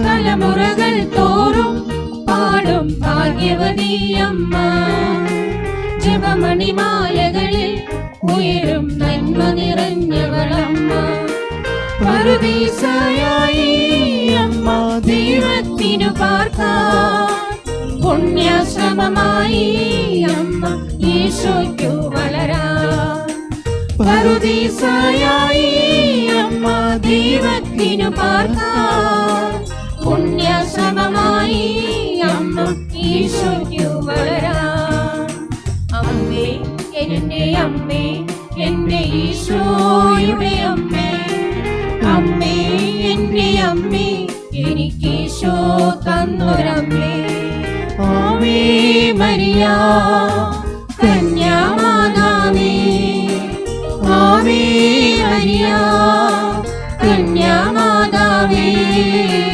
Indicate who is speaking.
Speaker 1: തലമുറകൾ തോറും പാടും ഭാഗ്യവതിയമ്മ. ജപമണിമാലകളിൽ ഉയരും നന്മ നിറഞ്ഞവളമ്മ. പറുദീസയായി അമ്മ ദൈവത്തിനു പാർക്കാൻ, പുണ്യാശ്രമമായി അമ്മ ഈശോയ്ക്കു വളരാൻ. പറുദീസയായി അമ്മ ദൈവത്തിനു പാർക്കാൻ, പുണ്യാശ്രമമായി അമ്മ ഈശോയ്ക്കു വളരാൻ. അമ്മേ എന്റെ അമ്മേ, എന്റെ ഈശോയുടെ അമ്മേ, അമ്മേ എന്റെ അമ്മേ, എനിക്ക് ഈശോ തന്നൊരമ്മേ. ആവേ മരിയ കന്യാമാതാവേ, ആവേ മരിയ